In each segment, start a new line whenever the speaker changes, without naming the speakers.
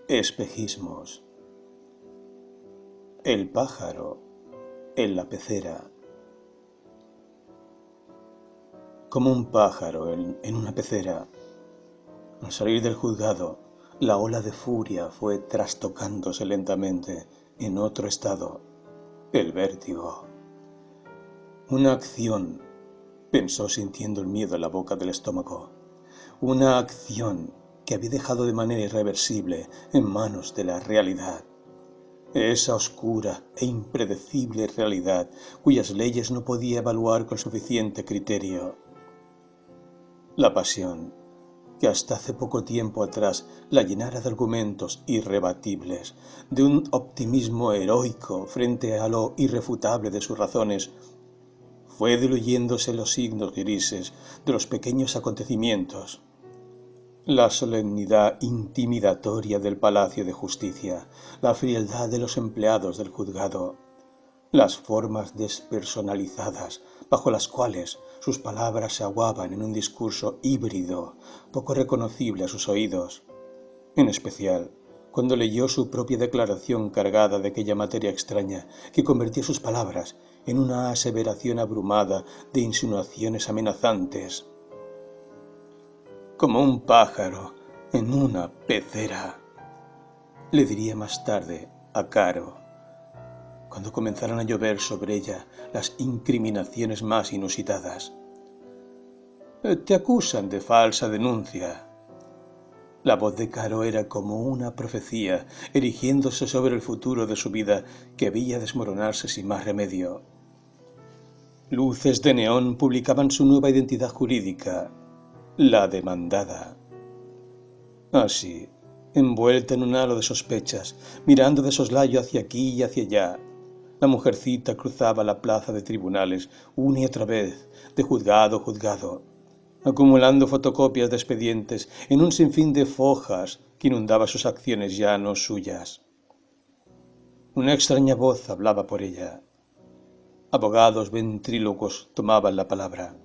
Espejismos. El pájaro en la pecera. Como un pájaro en una pecera. Al salir del juzgado, la ola de furia fue trastocándose lentamente en otro estado, el vértigo. Una acción, pensó sintiendo el miedo en la boca del estómago. Una acción que había dejado de manera irreversible en manos de la realidad. Esa oscura e impredecible realidad cuyas leyes no podía evaluar con suficiente criterio. La pasión, que hasta hace poco tiempo atrás la llenara de argumentos irrebatibles, de un optimismo heroico frente a lo irrefutable de sus razones, fue diluyéndose los signos grises de los pequeños acontecimientos. La solemnidad intimidatoria del Palacio de Justicia, la frialdad de los empleados del juzgado, las formas despersonalizadas bajo las cuales sus palabras se aguaban en un discurso híbrido, poco reconocible a sus oídos, en especial cuando leyó su propia declaración cargada de aquella materia extraña que convertía sus palabras en una aseveración abrumada de insinuaciones amenazantes. Como un pájaro en una pecera, le diría más tarde a Caro, cuando comenzaran a llover sobre ella las incriminaciones más inusitadas. Te acusan de falsa denuncia. La voz de Caro era como una profecía erigiéndose sobre el futuro de su vida que veía desmoronarse sin más remedio. Luces de neón publicaban su nueva identidad jurídica, la demandada. Así, envuelta en un halo de sospechas, mirando de soslayo hacia aquí y hacia allá, la mujercita cruzaba la plaza de tribunales una y otra vez, de juzgado a juzgado, acumulando fotocopias de expedientes en un sinfín de fojas que inundaba sus acciones ya no suyas. Una extraña voz hablaba por ella. Abogados ventrílocos tomaban la palabra.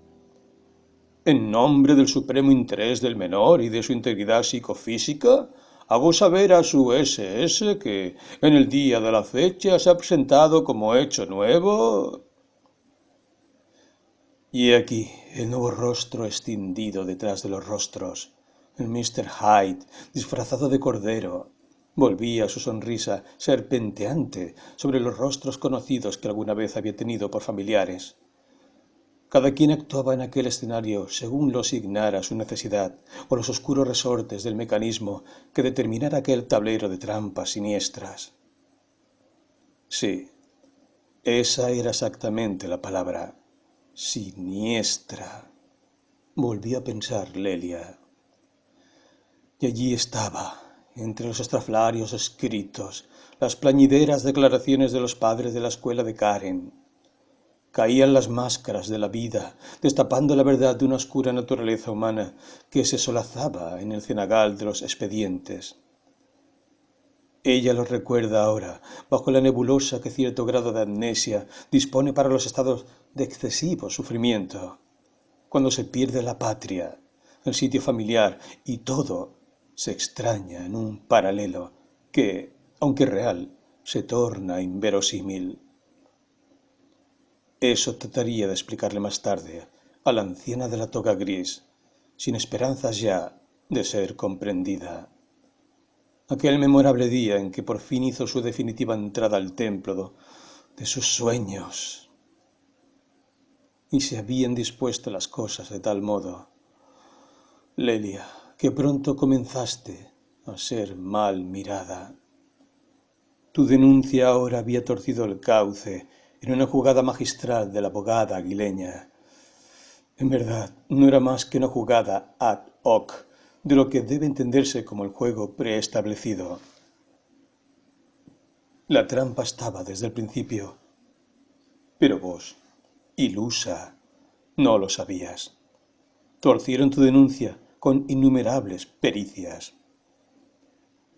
En nombre del supremo interés del menor y de su integridad psicofísica, hago saber a su SS que en el día de la fecha se ha presentado como hecho nuevo. Y aquí el nuevo rostro extendido detrás de los rostros. El Mr. Hyde, disfrazado de cordero, volvía su sonrisa serpenteante sobre los rostros conocidos que alguna vez había tenido por familiares. Cada quien actuaba en aquel escenario según lo asignara su necesidad o los oscuros resortes del mecanismo que determinara aquel tablero de trampas siniestras. Sí, esa era exactamente la palabra. Siniestra. Volvió a pensar Lelia. Y allí estaba, entre los estrafalarios escritos, las plañideras declaraciones de los padres de la escuela de Karen. Caían las máscaras de la vida, destapando la verdad de una oscura naturaleza humana que se solazaba en el cenagal de los expedientes. Ella los recuerda ahora, bajo la nebulosa que cierto grado de amnesia dispone para los estados de excesivo sufrimiento, cuando se pierde la patria, el sitio familiar y todo se extraña en un paralelo que, aunque real, se torna inverosímil. Eso trataría de explicarle más tarde a la anciana de la toga gris, sin esperanzas ya de ser comprendida. Aquel memorable día en que por fin hizo su definitiva entrada al templo de sus sueños. Y se habían dispuesto las cosas de tal modo. Lelia, que pronto comenzaste a ser mal mirada. Tu denuncia ahora había torcido el cauce en una jugada magistral de la abogada aguileña. En verdad, no era más que una jugada ad hoc, de lo que debe entenderse como el juego preestablecido. La trampa estaba desde el principio, pero vos, ilusa, no lo sabías. Torcieron tu denuncia con innumerables pericias.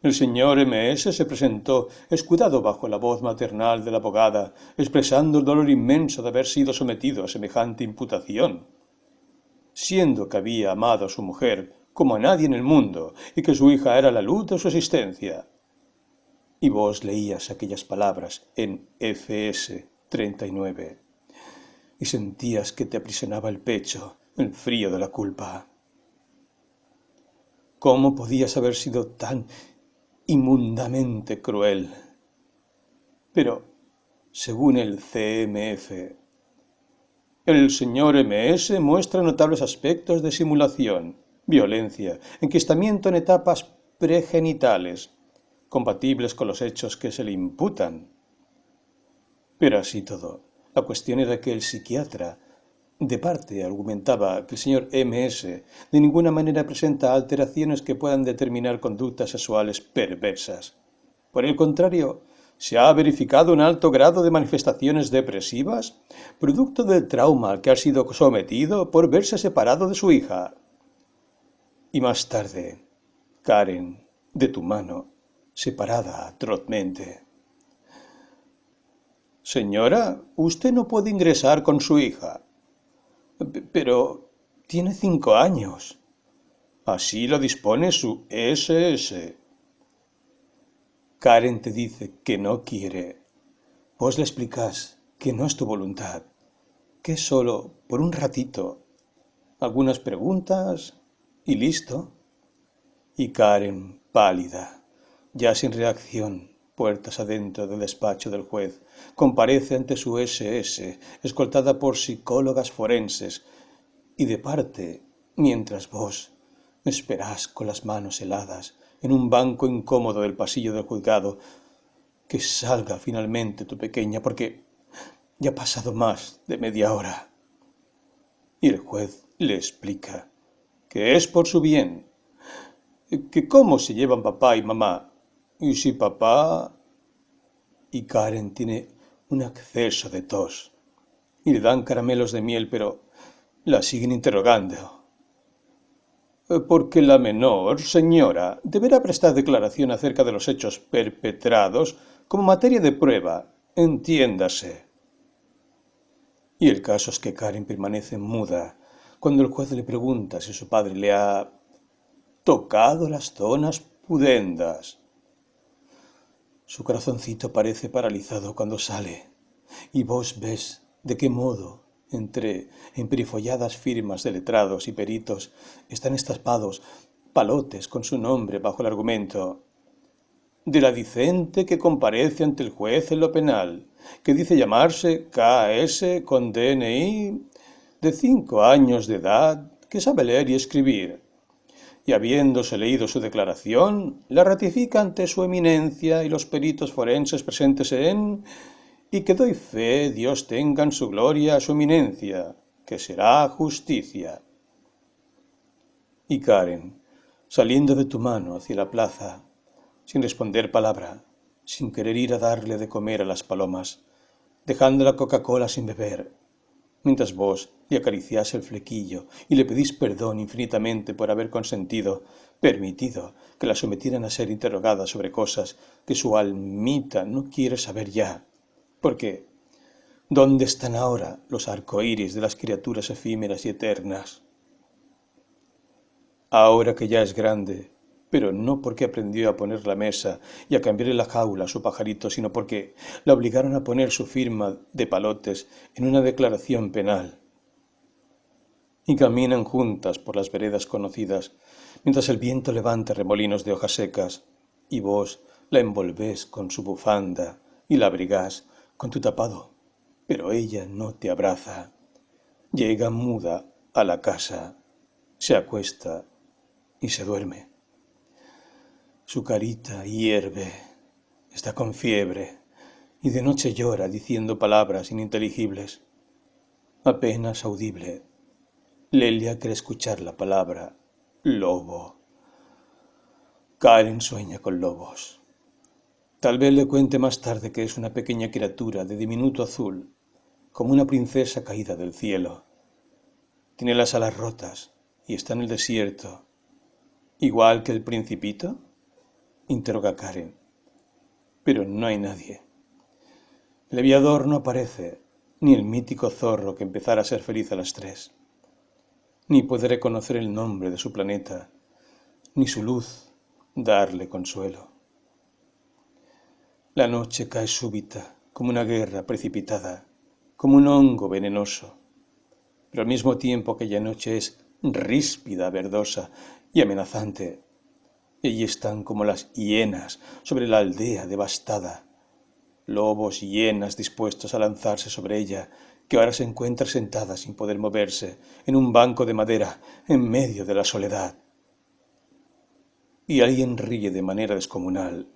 El señor M.S. se presentó, escudado bajo la voz maternal de la abogada, expresando el dolor inmenso de haber sido sometido a semejante imputación. Siendo que había amado a su mujer como a nadie en el mundo y que su hija era la luz de su existencia, y vos leías aquellas palabras en FS 39 y sentías que te aprisionaba el pecho el frío de la culpa. ¿Cómo podías haber sido tan inmundamente cruel? Pero, según el CMF, el señor MS muestra notables aspectos de simulación, violencia, enquistamiento en etapas pregenitales, compatibles con los hechos que se le imputan. Pero así todo, la cuestión era que el psiquiatra, de parte, argumentaba que el señor MS de ninguna manera presenta alteraciones que puedan determinar conductas sexuales perversas. Por el contrario, se ha verificado un alto grado de manifestaciones depresivas, producto del trauma al que ha sido sometido por verse separado de su hija. Y más tarde, Karen, de tu mano, separada atrozmente. Señora, usted no puede ingresar con su hija. Pero tiene 5 años. Así lo dispone su SS. Karen te dice que no quiere. Vos le explicás que no es tu voluntad, que es solo por un ratito. Algunas preguntas y listo. Y Karen, pálida, ya sin reacción, puertas adentro del despacho del juez, comparece ante su SS, escoltada por psicólogas forenses, y de parte, mientras vos esperás con las manos heladas en un banco incómodo del pasillo del juzgado, que salga finalmente tu pequeña, porque ya ha pasado más de media hora. Y el juez le explica que es por su bien, que cómo se llevan papá y mamá, y si papá... Y Karen tiene un acceso de tos, y le dan caramelos de miel, pero la siguen interrogando. Porque la menor, señora, deberá prestar declaración acerca de los hechos perpetrados como materia de prueba, entiéndase. Y el caso es que Karen permanece muda cuando el juez le pregunta si su padre le ha tocado las zonas pudendas. Su corazoncito parece paralizado cuando sale, y vos ves de qué modo, entre emperifolladas firmas de letrados y peritos, están estampados palotes con su nombre bajo el argumento de la dicente que comparece ante el juez en lo penal, que dice llamarse KS con DNI de 5 años de edad, que sabe leer y escribir, y habiéndose leído su declaración, la ratifica ante su eminencia y los peritos forenses presentes y que doy fe Dios tenga en su gloria a su eminencia, que será justicia. Y Karen, saliendo de tu mano hacia la plaza, sin responder palabra, sin querer ir a darle de comer a las palomas, dejando la Coca-Cola sin beber, mientras vos le acariciás el flequillo y le pedís perdón infinitamente por haber permitido que la sometieran a ser interrogada sobre cosas que su almita no quiere saber ya, porque ¿dónde están ahora los arcoíris de las criaturas efímeras y eternas? Ahora que ya es grande, pero no porque aprendió a poner la mesa y a cambiarle la jaula a su pajarito, sino porque la obligaron a poner su firma de palotes en una declaración penal. Y caminan juntas por las veredas conocidas, mientras el viento levanta remolinos de hojas secas, y vos la envolvés con su bufanda y la abrigás con tu tapado, pero ella no te abraza. Llega muda a la casa, se acuesta y se duerme. Su carita hierve, está con fiebre, y de noche llora diciendo palabras ininteligibles. Apenas audible, Lelia quiere escuchar la palabra lobo. Karen sueña con lobos. Tal vez le cuente más tarde que es una pequeña criatura de diminuto azul, como una princesa caída del cielo. Tiene las alas rotas y está en el desierto. ¿Igual que el principito?, interroga Karen. Pero no hay nadie. El aviador no aparece, ni el mítico zorro que empezara a ser feliz a las 3. Ni puede reconocer el nombre de su planeta, ni su luz darle consuelo. La noche cae súbita, como una guerra precipitada, como un hongo venenoso. Pero al mismo tiempo aquella noche es ríspida, verdosa y amenazante. Y allí están como las hienas sobre la aldea devastada, lobos y hienas dispuestos a lanzarse sobre ella, que ahora se encuentra sentada sin poder moverse en un banco de madera en medio de la soledad. Y alguien ríe de manera descomunal,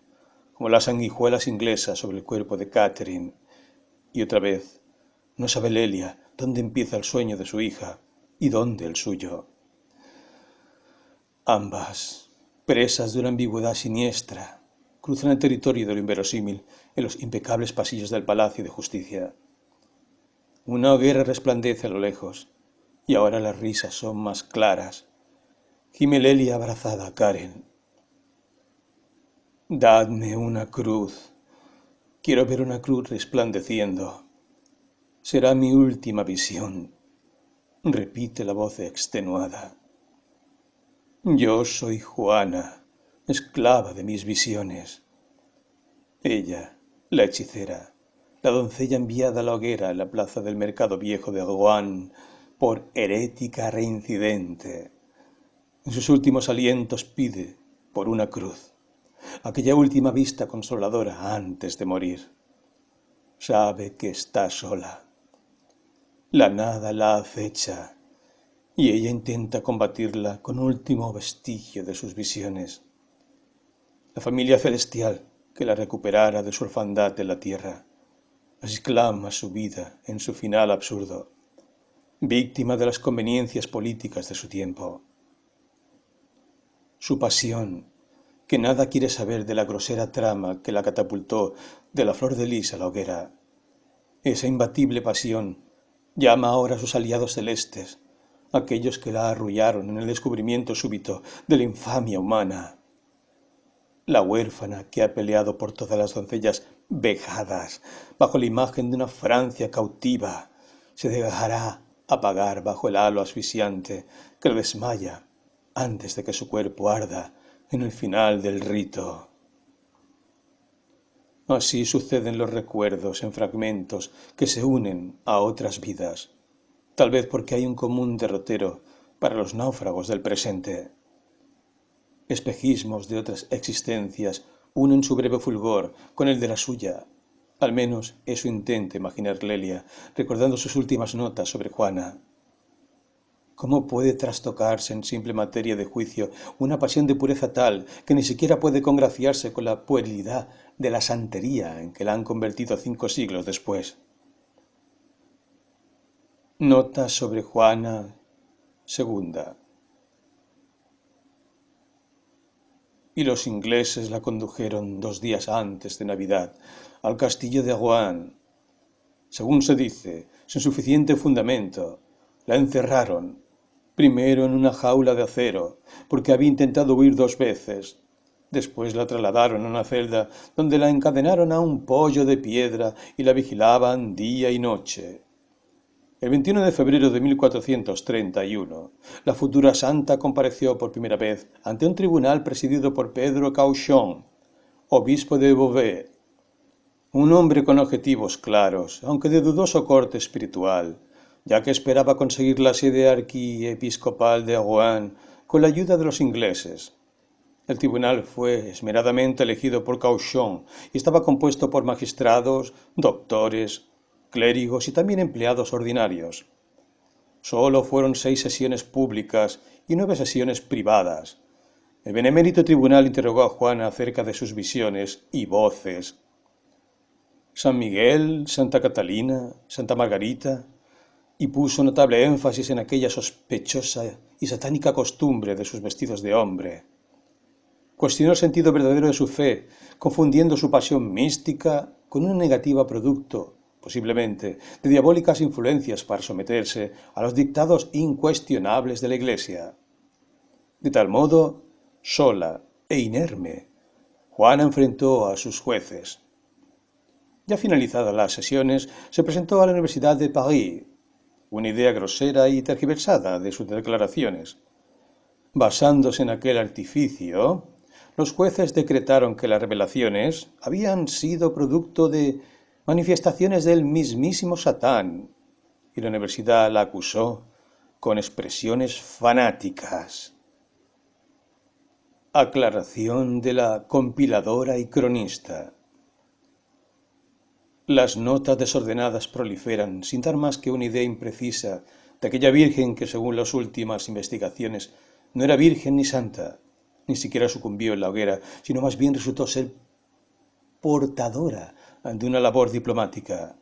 como las sanguijuelas inglesas sobre el cuerpo de Catherine. Y otra vez, no sabe Lelia dónde empieza el sueño de su hija y dónde el suyo. Ambas, presas de una ambigüedad siniestra, cruzan el territorio de lo inverosímil en los impecables pasillos del Palacio de Justicia. Una hoguera resplandece a lo lejos, y ahora las risas son más claras. Gime Lelia abrazada a Karen. Dadme una cruz. Quiero ver una cruz resplandeciendo. Será mi última visión, repite la voz extenuada. Yo soy Juana, esclava de mis visiones. Ella, la hechicera, la doncella enviada a la hoguera en la plaza del mercado viejo de Rouen por herética reincidente. En sus últimos alientos pide por una cruz, aquella última vista consoladora antes de morir. Sabe que está sola. La nada la acecha y ella intenta combatirla con último vestigio de sus visiones. La familia celestial que la recuperara de su orfandad en la tierra, así clama su vida en su final absurdo, víctima de las conveniencias políticas de su tiempo. Su pasión, que nada quiere saber de la grosera trama que la catapultó de la flor de lis a la hoguera, esa imbatible pasión llama ahora a sus aliados celestes, aquellos que la arrullaron en el descubrimiento súbito de la infamia humana. La huérfana que ha peleado por todas las doncellas vejadas bajo la imagen de una Francia cautiva, se dejará apagar bajo el halo asfixiante que la desmaya antes de que su cuerpo arda en el final del rito. Así suceden los recuerdos en fragmentos que se unen a otras vidas, tal vez porque hay un común derrotero para los náufragos del presente. Espejismos de otras existencias unen su breve fulgor con el de la suya. Al menos eso intenta imaginar Lelia, recordando sus últimas notas sobre Juana. ¿Cómo puede trastocarse en simple materia de juicio una pasión de pureza tal que ni siquiera puede congraciarse con la puerilidad de la santería en que la han convertido 5 siglos después? Notas sobre Juana II. Y los ingleses la condujeron 2 días antes de Navidad al castillo de Rouen. Según se dice, sin suficiente fundamento, la encerraron, primero en una jaula de acero, porque había intentado huir 2 veces. Después la trasladaron a una celda donde la encadenaron a un poyo de piedra y la vigilaban día y noche. El 21 de febrero de 1431, la futura santa compareció por primera vez ante un tribunal presidido por Pedro Cauchon, obispo de Beauvais, un hombre con objetivos claros, aunque de dudoso corte espiritual, ya que esperaba conseguir la sede archiepiscopal de Rouen con la ayuda de los ingleses. El tribunal fue esmeradamente elegido por Cauchon y estaba compuesto por magistrados, doctores, clérigos y también empleados ordinarios. Solo fueron 6 sesiones públicas y 9 sesiones privadas. El benemérito tribunal interrogó a Juana acerca de sus visiones y voces. San Miguel, Santa Catalina, Santa Margarita, y puso notable énfasis en aquella sospechosa y satánica costumbre de sus vestidos de hombre. Cuestionó el sentido verdadero de su fe, confundiendo su pasión mística con una negativa producto, posiblemente, de diabólicas influencias para someterse a los dictados incuestionables de la Iglesia. De tal modo, sola e inerme, Juana enfrentó a sus jueces. Ya finalizadas las sesiones, se presentó a la Universidad de París, una idea grosera y tergiversada de sus declaraciones. Basándose en aquel artificio, los jueces decretaron que las revelaciones habían sido producto de manifestaciones del mismísimo Satán, y la universidad la acusó con expresiones fanáticas. Aclaración de la compiladora y cronista. Las notas desordenadas proliferan sin dar más que una idea imprecisa de aquella virgen que, según las últimas investigaciones, no era virgen ni santa, ni siquiera sucumbió en la hoguera, sino más bien resultó ser portadora de una labor diplomática.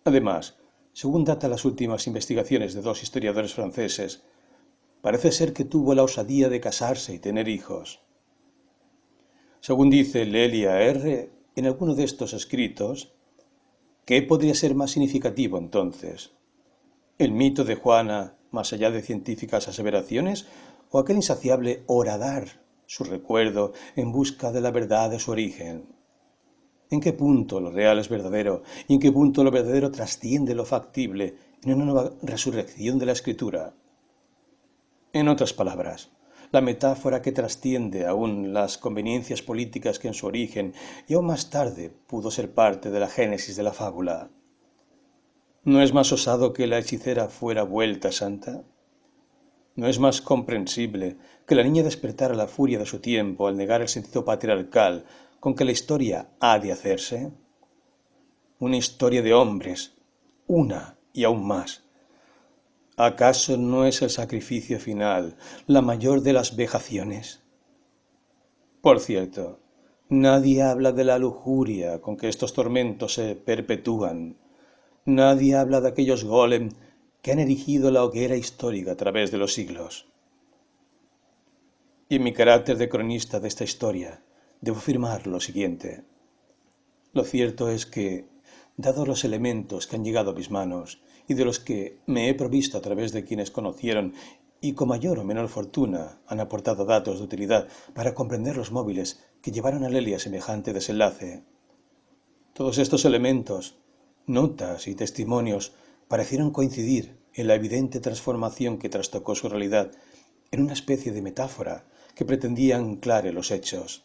Además, según datan las últimas investigaciones de dos historiadores franceses, parece ser que tuvo la osadía de casarse y tener hijos. Según dice Lelia R. en alguno de estos escritos, ¿qué podría ser más significativo entonces? ¿El mito de Juana, más allá de científicas aseveraciones, o aquel insaciable horadar su recuerdo en busca de la verdad de su origen? ¿En qué punto lo real es verdadero y en qué punto lo verdadero trasciende lo factible en una nueva resurrección de la escritura? En otras palabras, la metáfora que trasciende aún las conveniencias políticas que en su origen y aún más tarde pudo ser parte de la génesis de la fábula. ¿No es más osado que la hechicera fuera vuelta santa? ¿No es más comprensible que la niña despertara la furia de su tiempo al negar el sentido patriarcal con que la historia ha de hacerse? Una historia de hombres, una y aún más. ¿Acaso no es el sacrificio final la mayor de las vejaciones? Por cierto, nadie habla de la lujuria con que estos tormentos se perpetúan. Nadie habla de aquellos golem que han erigido la hoguera histórica a través de los siglos. Y en mi carácter de cronista de esta historia, debo afirmar lo siguiente. Lo cierto es que, dados los elementos que han llegado a mis manos y de los que me he provisto a través de quienes conocieron y con mayor o menor fortuna han aportado datos de utilidad para comprender los móviles que llevaron a Lelia a semejante desenlace, todos estos elementos, notas y testimonios parecieron coincidir en la evidente transformación que trastocó su realidad en una especie de metáfora que pretendía anclar en los hechos.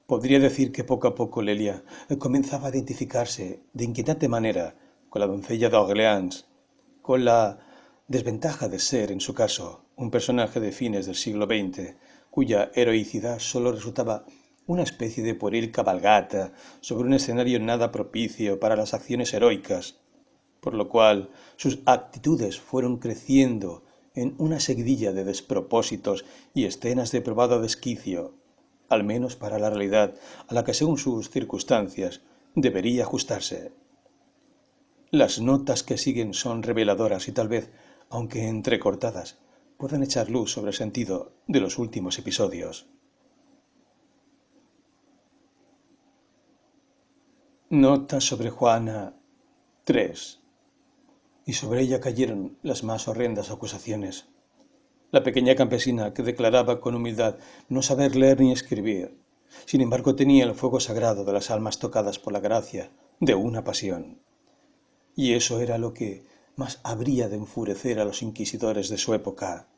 Podría decir que poco a poco Lelia comenzaba a identificarse de inquietante manera con la doncella de Orleans, con la desventaja de ser, en su caso, un personaje de fines del siglo XX, cuya heroicidad solo resultaba una especie de pueril cabalgata sobre un escenario nada propicio para las acciones heroicas, por lo cual sus actitudes fueron creciendo en una seguidilla de despropósitos y escenas de probado desquicio, al menos para la realidad a la que según sus circunstancias debería ajustarse. Las notas que siguen son reveladoras y tal vez, aunque entrecortadas, puedan echar luz sobre el sentido de los últimos episodios. Nota sobre Juana 3. Y sobre ella cayeron las más horrendas acusaciones. La pequeña campesina que declaraba con humildad no saber leer ni escribir, sin embargo tenía el fuego sagrado de las almas tocadas por la gracia de una pasión. Y eso era lo que más habría de enfurecer a los inquisidores de su época.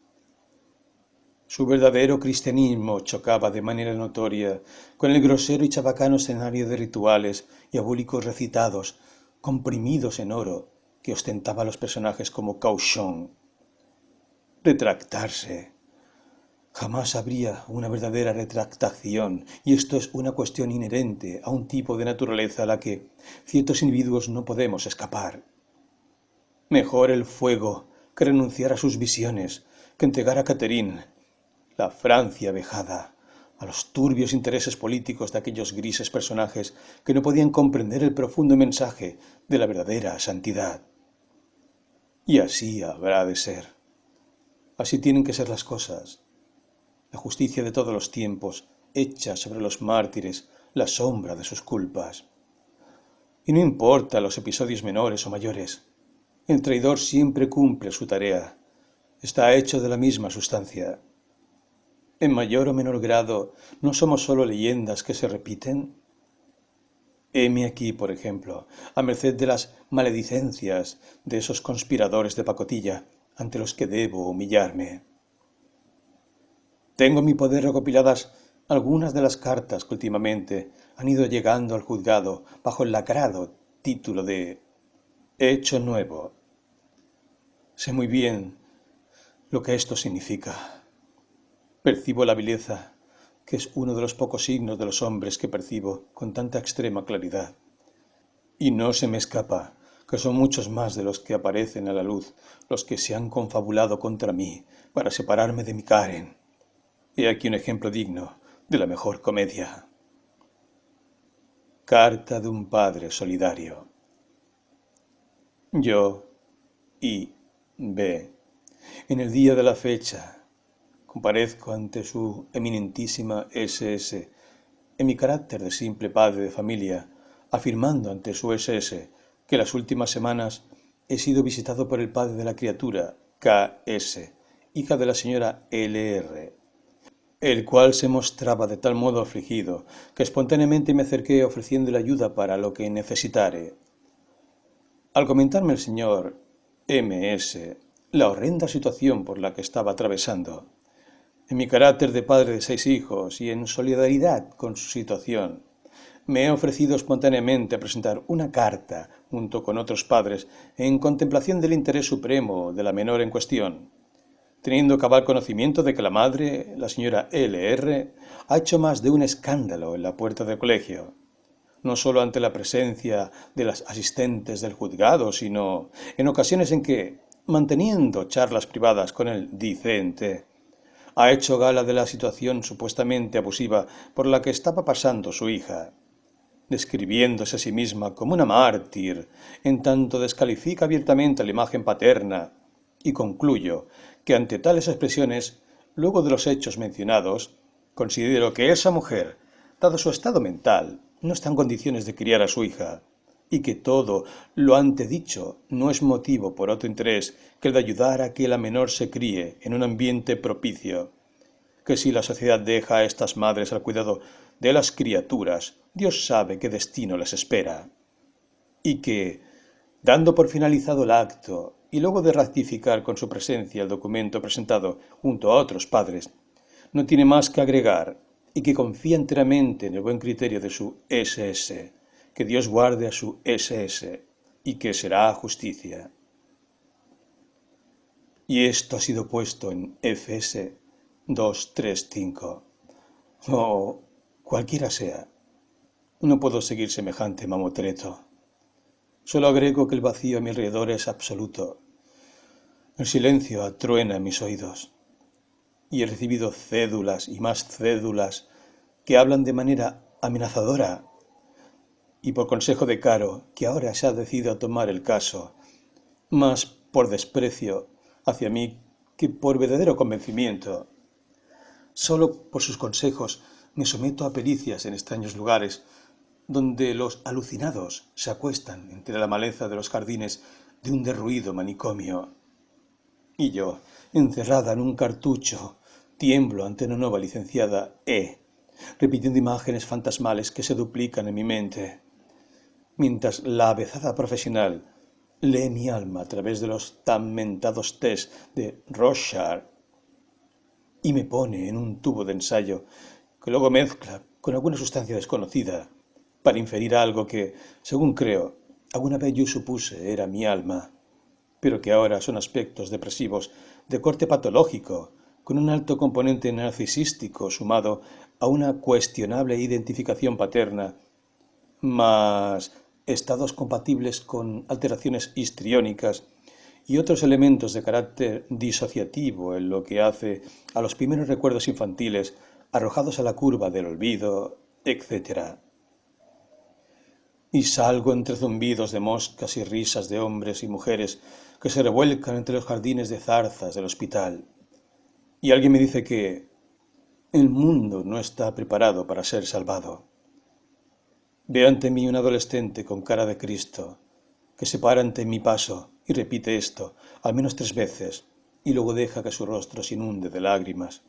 Su verdadero cristianismo chocaba de manera notoria con el grosero y chabacano escenario de rituales y abúlicos recitados, comprimidos en oro, que ostentaba a los personajes como Cauchon. Retractarse. Jamás habría una verdadera retractación, y esto es una cuestión inherente a un tipo de naturaleza a la que ciertos individuos no podemos escapar. Mejor el fuego que renunciar a sus visiones, que entregar a Catherine, la Francia vejada, a los turbios intereses políticos de aquellos grises personajes que no podían comprender el profundo mensaje de la verdadera santidad. Y así habrá de ser. Así tienen que ser las cosas. La justicia de todos los tiempos echa sobre los mártires la sombra de sus culpas. Y no importa los episodios menores o mayores, el traidor siempre cumple su tarea. Está hecho de la misma sustancia. En mayor o menor grado, ¿no somos sólo leyendas que se repiten? Heme aquí, por ejemplo, a merced de las maledicencias de esos conspiradores de pacotilla ante los que debo humillarme. Tengo en mi poder recopiladas algunas de las cartas que últimamente han ido llegando al juzgado bajo el lacrado título de Hecho Nuevo. Sé muy bien lo que esto significa. Percibo la vileza, que es uno de los pocos signos de los hombres que percibo con tanta extrema claridad. Y no se me escapa que son muchos más de los que aparecen a la luz los que se han confabulado contra mí para separarme de mi Karen. He aquí un ejemplo digno de la mejor comedia. Carta de un padre solidario. Yo, I. B. En el día de la fecha, comparezco ante su eminentísima SS en mi carácter de simple padre de familia, afirmando ante su SS que las últimas semanas he sido visitado por el padre de la criatura, K.S., hija de la señora L.R., el cual se mostraba de tal modo afligido que espontáneamente me acerqué ofreciéndole ayuda para lo que necesitare. Al comentarme el señor M.S. la horrenda situación por la que estaba atravesando, en mi carácter de padre de 6 hijos y en solidaridad con su situación, me he ofrecido espontáneamente a presentar una carta junto con otros padres en contemplación del interés supremo de la menor en cuestión, teniendo cabal conocimiento de que la madre, la señora L.R., ha hecho más de un escándalo en la puerta del colegio, no solo ante la presencia de las asistentes del juzgado, sino en ocasiones en que, manteniendo charlas privadas con el dicente, ha hecho gala de la situación supuestamente abusiva por la que estaba pasando su hija, describiéndose a sí misma como una mártir, en tanto descalifica abiertamente la imagen paterna, y concluyo que ante tales expresiones, luego de los hechos mencionados, considero que esa mujer, dado su estado mental, no está en condiciones de criar a su hija, y que todo lo antedicho no es motivo por otro interés que el de ayudar a que la menor se críe en un ambiente propicio, que si la sociedad deja a estas madres al cuidado de las criaturas, Dios sabe qué destino les espera, y que, dando por finalizado el acto, y luego de ratificar con su presencia el documento presentado junto a otros padres, no tiene más que agregar, y que confía enteramente en el buen criterio de su SS, que Dios guarde a su SS, y que será justicia. Y esto ha sido puesto en FS 235. O cualquiera sea. No puedo seguir semejante mamotreto. Solo agrego que el vacío a mi alrededor es absoluto. El silencio atruena en mis oídos. Y he recibido cédulas y más cédulas que hablan de manera amenazadora. Y por consejo de Caro, que ahora se ha decidido a tomar el caso, más por desprecio hacia mí que por verdadero convencimiento. Solo por sus consejos me someto a pericias en extraños lugares, donde los alucinados se acuestan entre la maleza de los jardines de un derruido manicomio. Y yo, encerrada en un cartucho, tiemblo ante una nueva licenciada E, repitiendo imágenes fantasmales que se duplican en mi mente, mientras la avezada profesional lee mi alma a través de los tan mentados test de Rorschach y me pone en un tubo de ensayo que luego mezcla con alguna sustancia desconocida para inferir algo que, según creo, alguna vez yo supuse era mi alma, pero que ahora son aspectos depresivos de corte patológico, con un alto componente narcisístico sumado a una cuestionable identificación paterna, más estados compatibles con alteraciones histriónicas y otros elementos de carácter disociativo en lo que hace a los primeros recuerdos infantiles arrojados a la curva del olvido, etc. Y salgo entre zumbidos de moscas y risas de hombres y mujeres que se revuelcan entre los jardines de zarzas del hospital. Y alguien me dice que el mundo no está preparado para ser salvado. Veo ante mí un adolescente con cara de Cristo, que se para ante mi paso y repite esto al menos 3 veces, y luego deja que su rostro se inunde de lágrimas,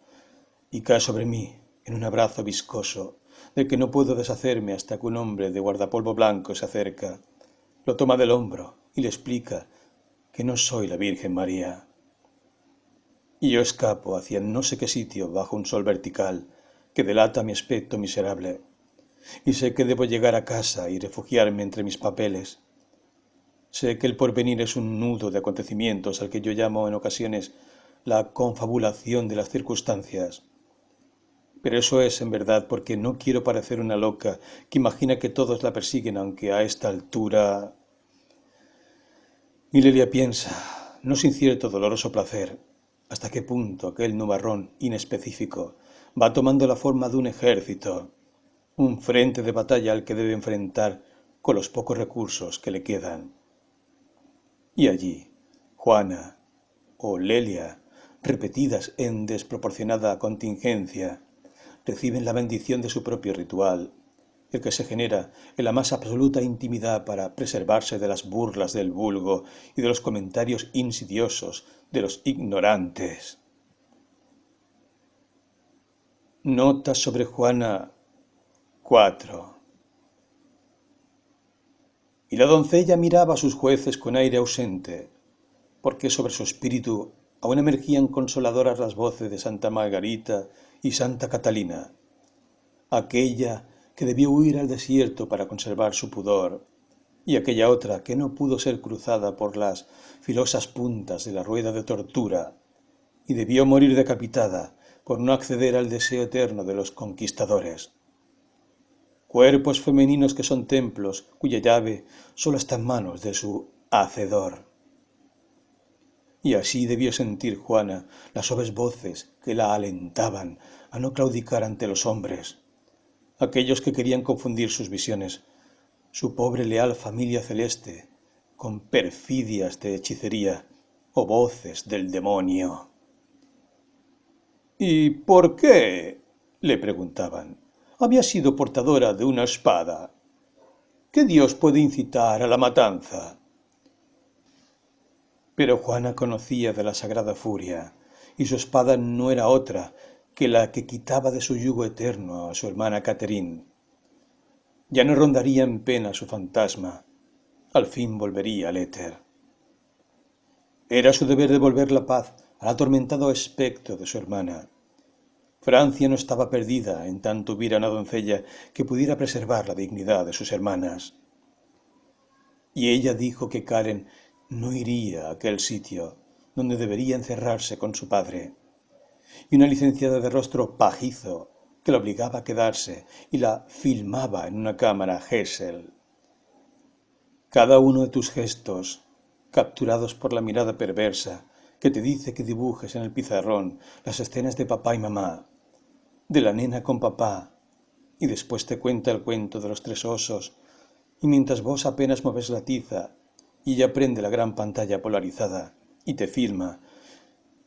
y cae sobre mí en un abrazo viscoso, del que no puedo deshacerme hasta que un hombre de guardapolvo blanco se acerca, lo toma del hombro y le explica que no soy la Virgen María. y yo escapo hacia no sé qué sitio bajo un sol vertical que delata mi aspecto miserable, y sé que debo llegar a casa y refugiarme entre mis papeles. Sé que el porvenir es un nudo de acontecimientos al que yo llamo en ocasiones la confabulación de las circunstancias. Pero eso es en verdad porque no quiero parecer una loca que imagina que todos la persiguen, aunque a esta altura... Y Lelia piensa, no sin cierto doloroso placer, hasta qué punto aquel nubarrón inespecífico va tomando la forma de un ejército, un frente de batalla al que debe enfrentar con los pocos recursos que le quedan. Y allí, Juana o Lelia, repetidas en desproporcionada contingencia, reciben la bendición de su propio ritual, el que se genera en la más absoluta intimidad para preservarse de las burlas del vulgo y de los comentarios insidiosos de los ignorantes. Notas sobre Juana 4. Y la doncella miraba a sus jueces con aire ausente, porque sobre su espíritu aún emergían consoladoras las voces de Santa Margarita y Santa Catalina, aquella que debió huir al desierto para conservar su pudor, y aquella otra que no pudo ser cruzada por las filosas puntas de la rueda de tortura, y debió morir decapitada por no acceder al deseo eterno de los conquistadores. Cuerpos femeninos que son templos cuya llave sólo está en manos de su hacedor. Y así debió sentir Juana las suaves voces que la alentaban a no claudicar ante los hombres, aquellos que querían confundir sus visiones, su pobre leal familia celeste, con perfidias de hechicería o voces del demonio. ¿Y por qué? Le preguntaban. Había sido portadora de una espada. ¿Qué Dios puede incitar a la matanza? Pero Juana conocía de la sagrada furia, y su espada no era otra que la que quitaba de su yugo eterno a su hermana Catherine. Ya no rondaría en pena su fantasma, al fin volvería al éter. Era su deber devolver la paz al atormentado espectro de su hermana. Francia no estaba perdida en tanto hubiera una doncella que pudiera preservar la dignidad de sus hermanas. Y ella dijo que Karen no iría a aquel sitio donde debería encerrarse con su padre, y una licenciada de rostro pajizo que la obligaba a quedarse y la filmaba en una cámara Gesell. Cada uno de tus gestos, capturados por la mirada perversa que te dice que dibujes en el pizarrón las escenas de papá y mamá, de la nena con papá, y después te cuenta el cuento de los 3 osos, y mientras vos apenas mueves la tiza y ella prende la gran pantalla polarizada y te filma,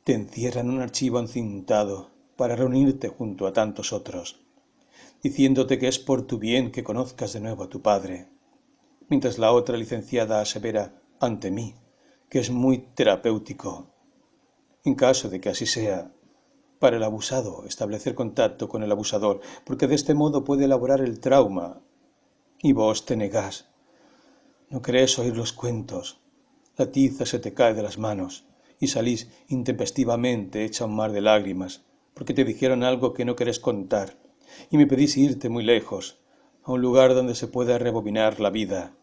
te encierra en un archivo encintado para reunirte junto a tantos otros, diciéndote que es por tu bien que conozcas de nuevo a tu padre, mientras la otra licenciada asevera ante mí que es muy terapéutico, en caso de que así sea, para el abusado establecer contacto con el abusador, porque de este modo puede elaborar el trauma, y vos te negás. No querés oír los cuentos, la tiza se te cae de las manos y salís intempestivamente hecha un mar de lágrimas, porque te dijeron algo que no querés contar, y me pedís irte muy lejos, a un lugar donde se pueda rebobinar la vida.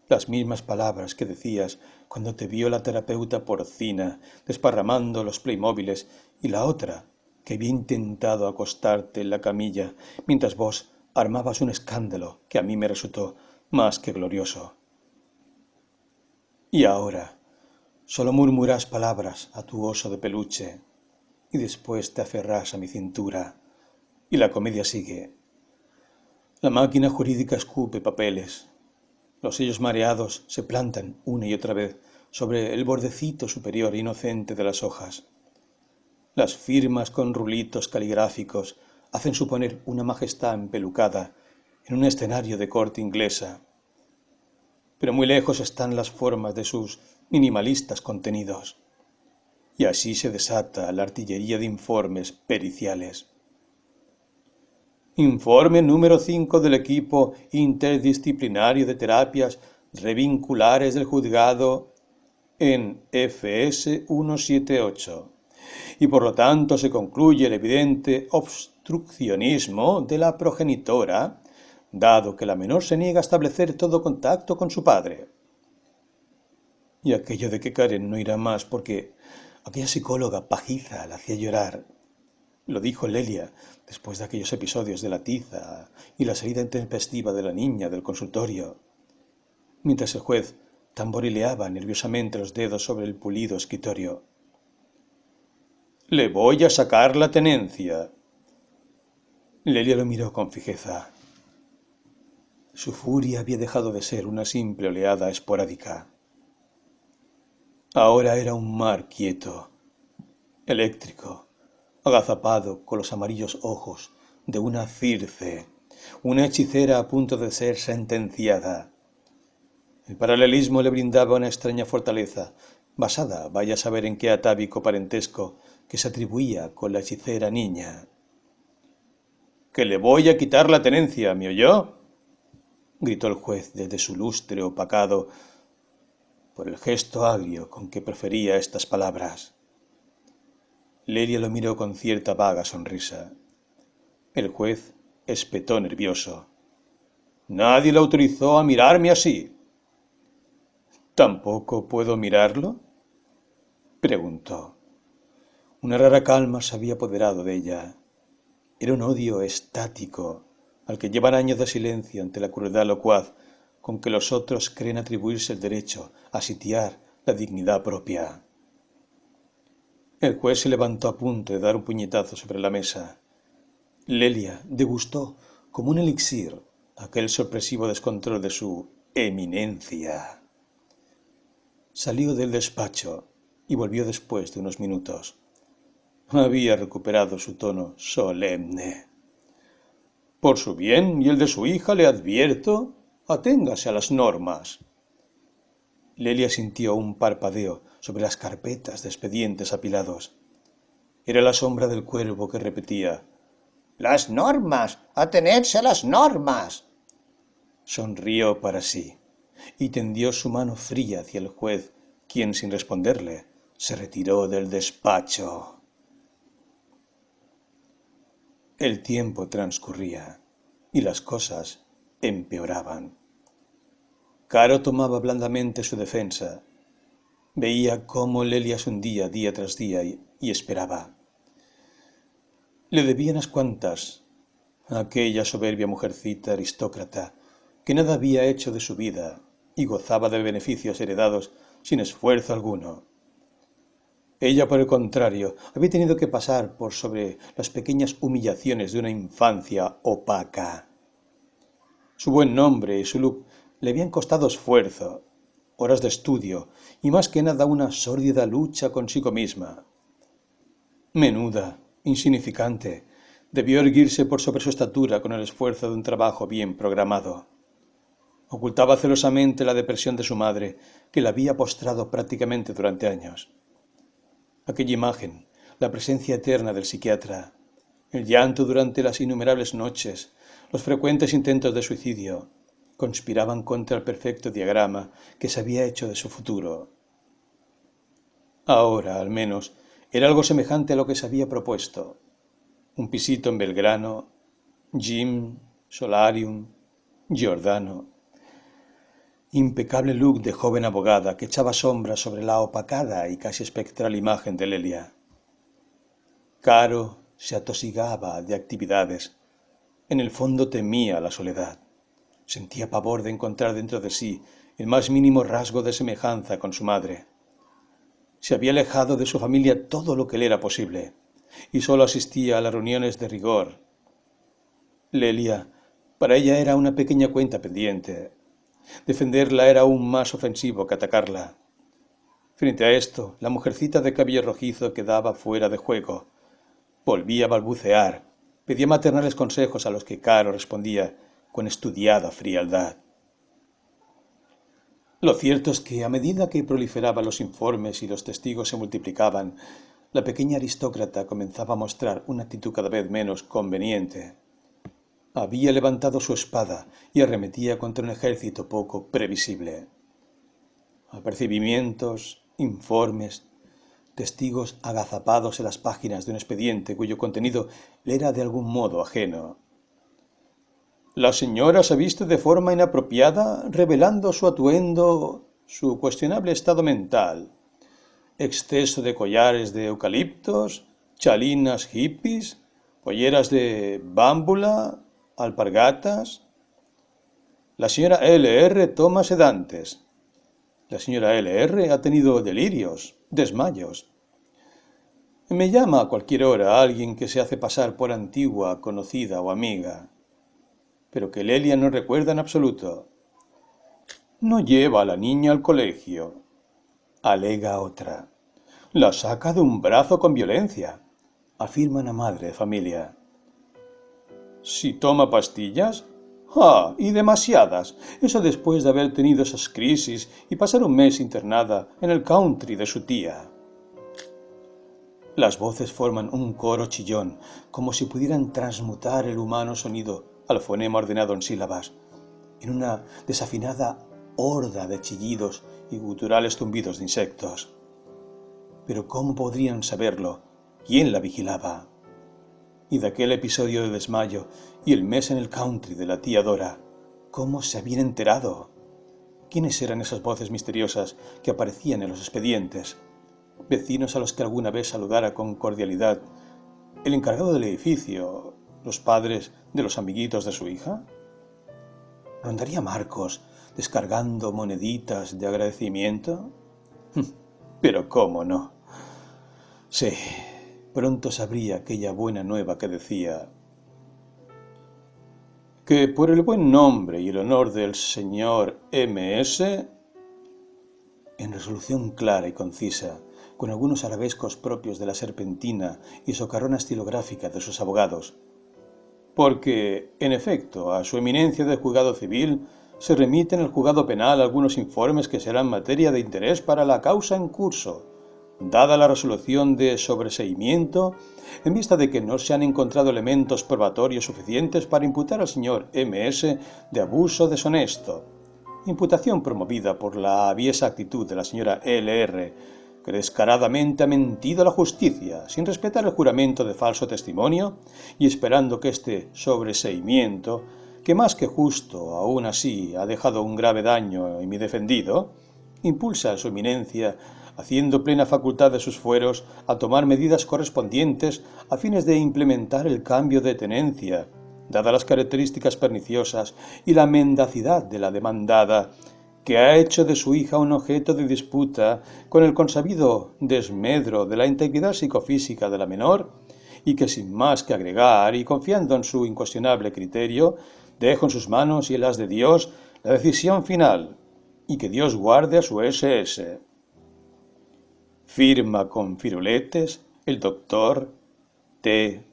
Las mismas palabras que decías cuando te vio la terapeuta porcina desparramando los Playmóviles y la otra que había intentado acostarte en la camilla mientras vos armabas un escándalo que a mí me resultó más que glorioso. Y ahora solo murmurás palabras a tu oso de peluche y después te aferrás a mi cintura y la comedia sigue. La máquina jurídica escupe papeles. Los sellos mareados se plantan una y otra vez sobre el bordecito superior inocente de las hojas. Las firmas con rulitos caligráficos hacen suponer una majestad empelucada en un escenario de corte inglesa. Pero muy lejos están las formas de sus minimalistas contenidos. Y así se desata la artillería de informes periciales. Informe número 5 del equipo interdisciplinario de terapias revinculares del juzgado en FS 178. y por lo tanto se concluye el evidente obstruccionismo de la progenitora, dado que la menor se niega a establecer todo contacto con su padre. Y aquello de que Karen no irá más porque aquella psicóloga pajiza la hacía llorar. Lo dijo Lelia después de aquellos episodios de la tiza y la salida intempestiva de la niña del consultorio, mientras el juez tamborileaba nerviosamente los dedos sobre el pulido escritorio. «Le voy a sacar la tenencia». Lelia lo miró con fijeza. Su furia había dejado de ser una simple oleada esporádica. Ahora era un mar quieto, eléctrico, agazapado con los amarillos ojos de una Circe, una hechicera a punto de ser sentenciada. El paralelismo le brindaba una extraña fortaleza, basada, vaya a saber en qué atávico parentesco, que se atribuía con la hechicera niña. «Que le voy a quitar la tenencia, ¿me oyó?», gritó el juez desde su lustre opacado por el gesto agrio con que profería estas palabras. Lelia lo miró con cierta vaga sonrisa. El juez espetó nervioso. «Nadie le autorizó a mirarme así». «¿Tampoco puedo mirarlo?», preguntó. Una rara calma se había apoderado de ella. Era un odio estático, al que llevan años de silencio ante la crueldad locuaz con que los otros creen atribuirse el derecho a sitiar la dignidad propia. El juez se levantó a punto de dar un puñetazo sobre la mesa. Lelia degustó como un elixir aquel sorpresivo descontrol de su eminencia. Salió del despacho y volvió después de unos minutos. Había recuperado su tono solemne. «Por su bien y el de su hija le advierto, aténgase a las normas». Lelia sintió un parpadeo sobre las carpetas de expedientes apilados. Era la sombra del cuervo que repetía: «Las normas, atenerse a las normas». Sonrió para sí y tendió su mano fría hacia el juez, quien, sin responderle, se retiró del despacho. El tiempo transcurría y las cosas empeoraban. Caro tomaba blandamente su defensa. Veía cómo Lelia se hundía día tras día y esperaba. Le debía unas cuantas a aquella soberbia mujercita aristócrata que nada había hecho de su vida y gozaba de beneficios heredados sin esfuerzo alguno. Ella, por el contrario, había tenido que pasar por sobre las pequeñas humillaciones de una infancia opaca. Su buen nombre y su look le habían costado esfuerzo, horas de estudio y más que nada una sórdida lucha consigo misma. Menuda, insignificante, debió erguirse por sobre su estatura con el esfuerzo de un trabajo bien programado. Ocultaba celosamente la depresión de su madre, que la había postrado prácticamente durante años. Aquella imagen, la presencia eterna del psiquiatra, el llanto durante las innumerables noches, los frecuentes intentos de suicidio, conspiraban contra el perfecto diagrama que se había hecho de su futuro. Ahora, al menos, era algo semejante a lo que se había propuesto. Un pisito en Belgrano, gym, solarium, Giordano. Impecable look de joven abogada que echaba sombra sobre la opacada y casi espectral imagen de Lelia. Caro se atosigaba de actividades. En el fondo temía la soledad. Sentía pavor de encontrar dentro de sí el más mínimo rasgo de semejanza con su madre. Se había alejado de su familia todo lo que le era posible, y solo asistía a las reuniones de rigor. Lelia, para ella era una pequeña cuenta pendiente. Defenderla era aún más ofensivo que atacarla. Frente a esto, la mujercita de cabello rojizo quedaba fuera de juego. Volvía a balbucear, pedía maternales consejos a los que Caro respondía con estudiada frialdad. Lo cierto es que a medida que proliferaban los informes y los testigos se multiplicaban, la pequeña aristócrata comenzaba a mostrar una actitud cada vez menos conveniente. Había levantado su espada y arremetía contra un ejército poco previsible. Apercibimientos, informes, testigos agazapados en las páginas de un expediente cuyo contenido le era de algún modo ajeno. La señora se viste de forma inapropiada, revelando su atuendo, su cuestionable estado mental. Exceso de collares de eucaliptos, chalinas hippies, polleras de bámbula, alpargatas. La señora L.R. toma sedantes. La señora L.R. ha tenido delirios, desmayos. Me llama a cualquier hora alguien que se hace pasar por antigua, conocida o amiga, pero que Lelia no recuerda en absoluto. No lleva a la niña al colegio, alega otra. La saca de un brazo con violencia, afirma una madre de familia. Si toma pastillas, ¡ah! Y demasiadas. Eso después de haber tenido esas crisis y pasar un mes internada en el country de su tía. Las voces forman un coro chillón, como si pudieran transmutar el humano sonido al fonema ordenado en sílabas, en una desafinada horda de chillidos y guturales zumbidos de insectos. Pero ¿cómo podrían saberlo? ¿Quién la vigilaba? Y de aquel episodio de desmayo y el mes en el country de la tía Dora, ¿cómo se habían enterado? ¿Quiénes eran esas voces misteriosas que aparecían en los expedientes? ¿Vecinos a los que alguna vez saludara con cordialidad el encargado del edificio, los padres de los amiguitos de su hija? ¿Rondaría Marcos descargando moneditas de agradecimiento? Pero cómo no. Sí, pronto sabría aquella buena nueva que decía que por el buen nombre y el honor del señor M.S., en resolución clara y concisa, con algunos arabescos propios de la serpentina y socarrona estilográfica de sus abogados, porque, en efecto, a su eminencia del juzgado civil se remiten al juzgado penal algunos informes que serán materia de interés para la causa en curso, dada la resolución de sobreseimiento, en vista de que no se han encontrado elementos probatorios suficientes para imputar al señor M.S. de abuso deshonesto, imputación promovida por la aviesa actitud de la señora L.R., que descaradamente ha mentido a la justicia, sin respetar el juramento de falso testimonio, y esperando que este sobreseimiento, que más que justo, aún así ha dejado un grave daño en mi defendido, impulsa a su eminencia, haciendo plena facultad de sus fueros, a tomar medidas correspondientes a fines de implementar el cambio de tenencia, dadas las características perniciosas y la mendacidad de la demandada, que ha hecho de su hija un objeto de disputa con el consabido desmedro de la integridad psicofísica de la menor, y que sin más que agregar y confiando en su incuestionable criterio, dejo en sus manos y en las de Dios la decisión final, y que Dios guarde a su S.S. Firma con firuletes el doctor T.